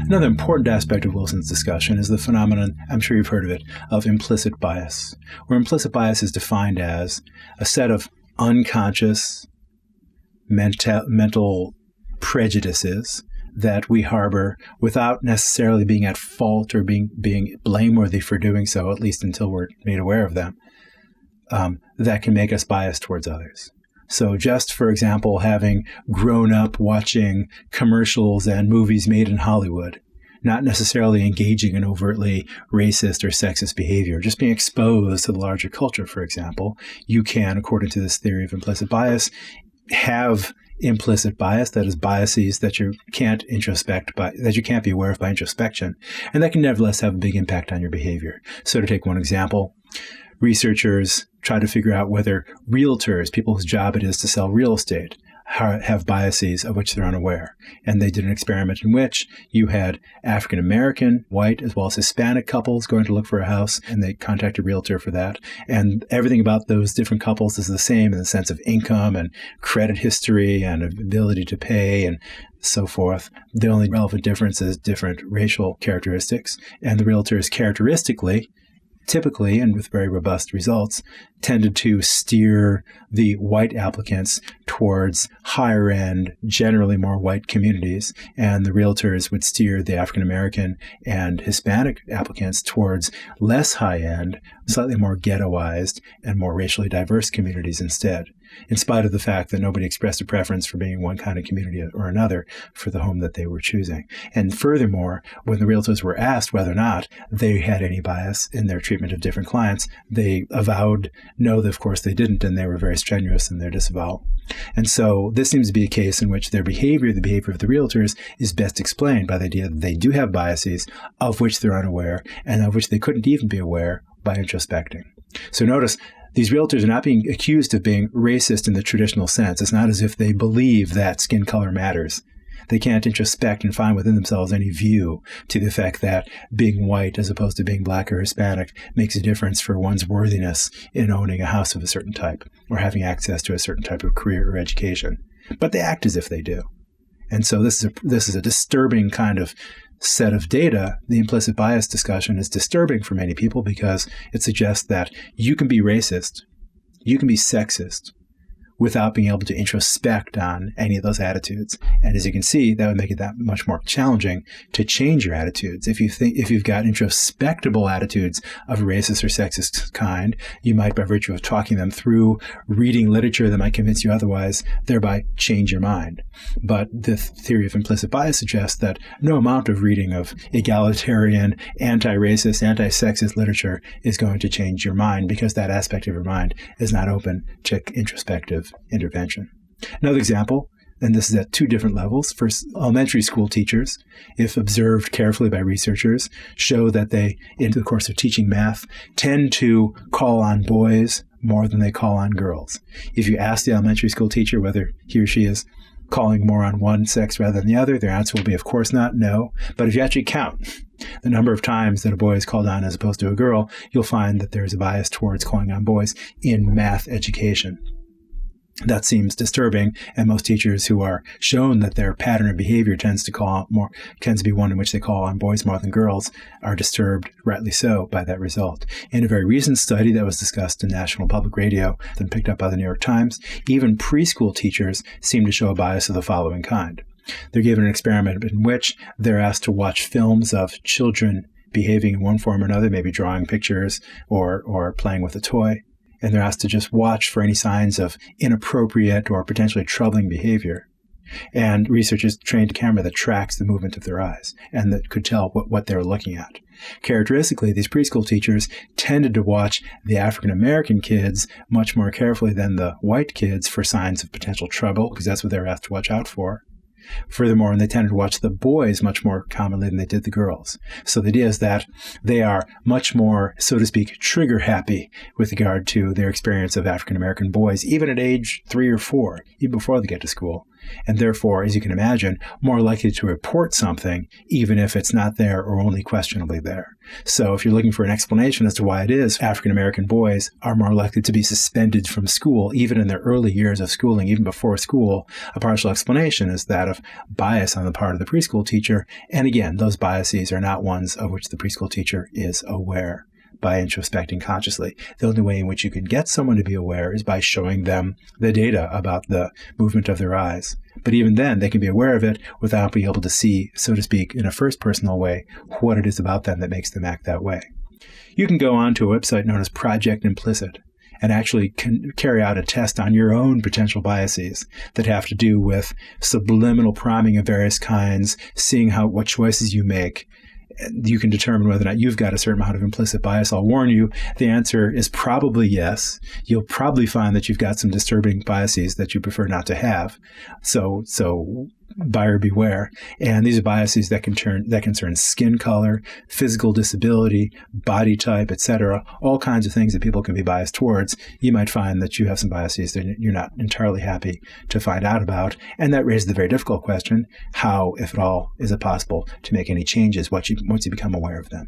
Another important aspect of Wilson's discussion is the phenomenon, I'm sure you've heard of it, of implicit bias, where implicit bias is defined as a set of unconscious mental prejudices that we harbor without necessarily being at fault or being blameworthy for doing so, at least until we're made aware of them, that can make us biased towards others. So just, for example, having grown up watching commercials and movies made in Hollywood, not necessarily engaging in overtly racist or sexist behavior, just being exposed to the larger culture, for example, you can, according to this theory of implicit bias, have implicit bias, that is biases that you can't that you can't be aware of by introspection, and that can nevertheless have a big impact on your behavior. So to take one example, researchers try to figure out whether realtors, people whose job it is to sell real estate, have biases of which they're unaware. And they did an experiment in which you had African-American, white, as well as Hispanic couples going to look for a house, and they contacted a realtor for that. And everything about those different couples is the same in the sense of income and credit history and ability to pay and so forth. The only relevant difference is different racial characteristics. And the realtors typically, and with very robust results, tended to steer the white applicants towards higher end, generally more white communities, and the realtors would steer the African American and Hispanic applicants towards less high end, slightly more ghettoized, and more racially diverse communities instead, in spite of the fact that nobody expressed a preference for being one kind of community or another for the home that they were choosing. And furthermore, when the realtors were asked whether or not they had any bias in their treatment of different clients, they avowed no, of course they didn't, and they were very strenuous in their disavowal. And so this seems to be a case in which their behavior, the behavior of the realtors, is best explained by the idea that they do have biases of which they're unaware and of which they couldn't even be aware by introspecting. So notice, these realtors are not being accused of being racist in the traditional sense. It's not as if they believe that skin color matters. They can't introspect and find within themselves any view to the effect that being white as opposed to being black or Hispanic makes a difference for one's worthiness in owning a house of a certain type or having access to a certain type of career or education. But they act as if they do. And so this is a disturbing kind of set of data. The implicit bias discussion is disturbing for many people because it suggests that you can be racist, you can be sexist, without being able to introspect on any of those attitudes. And as you can see, that would make it that much more challenging to change your attitudes. If you've got introspectable attitudes of a racist or sexist kind, you might, by virtue of talking them through, reading literature that might convince you otherwise, thereby change your mind. But the theory of implicit bias suggests that no amount of reading of egalitarian, anti-racist, anti-sexist literature is going to change your mind because that aspect of your mind is not open to introspective intervention. Another example, and this is at two different levels. First, elementary school teachers, if observed carefully by researchers, show that they, in the course of teaching math, tend to call on boys more than they call on girls. If you ask the elementary school teacher whether he or she is calling more on one sex rather than the other, their answer will be, of course not, no. But if you actually count the number of times that a boy is called on as opposed to a girl, you'll find that there's a bias towards calling on boys in math education. That seems disturbing, and most teachers who are shown that their pattern of behavior tends to be one in which they call on boys more than girls are disturbed, rightly so, by that result. In a very recent study that was discussed in National Public Radio and picked up by the New York Times, even preschool teachers seem to show a bias of the following kind. They're given an experiment in which they're asked to watch films of children behaving in one form or another, maybe drawing pictures or playing with a toy. And they're asked to just watch for any signs of inappropriate or potentially troubling behavior. And researchers trained a camera that tracks the movement of their eyes and that could tell what they're looking at. Characteristically, these preschool teachers tended to watch the African American kids much more carefully than the white kids for signs of potential trouble, because that's what they're asked to watch out for. Furthermore, they tended to watch the boys much more commonly than they did the girls. So the idea is that they are much more, so to speak, trigger happy with regard to their experience of African American boys, even at age 3 or 4, even before they get to school, and therefore, as you can imagine, more likely to report something, even if it's not there or only questionably there. So if you're looking for an explanation as to why it is African American boys are more likely to be suspended from school, even in their early years of schooling, even before school, a partial explanation is that of bias on the part of the preschool teacher. And again, those biases are not ones of which the preschool teacher is aware by introspecting consciously. The only way in which you can get someone to be aware is by showing them the data about the movement of their eyes. But even then, they can be aware of it without being able to see, so to speak, in a first personal way, what it is about them that makes them act that way. You can go on to a website known as Project Implicit and actually carry out a test on your own potential biases that have to do with subliminal priming of various kinds, seeing what choices you make. You can determine whether or not you've got a certain amount of implicit bias. I'll warn you, the answer is probably yes. You'll probably find that you've got some disturbing biases that you prefer not to have. So buyer beware. And these are biases that concern skin color, physical disability, body type, etc., all kinds of things that people can be biased towards. You might find that you have some biases that you're not entirely happy to find out about. And that raises the very difficult question, how, if at all, is it possible to make any changes once you become aware of them?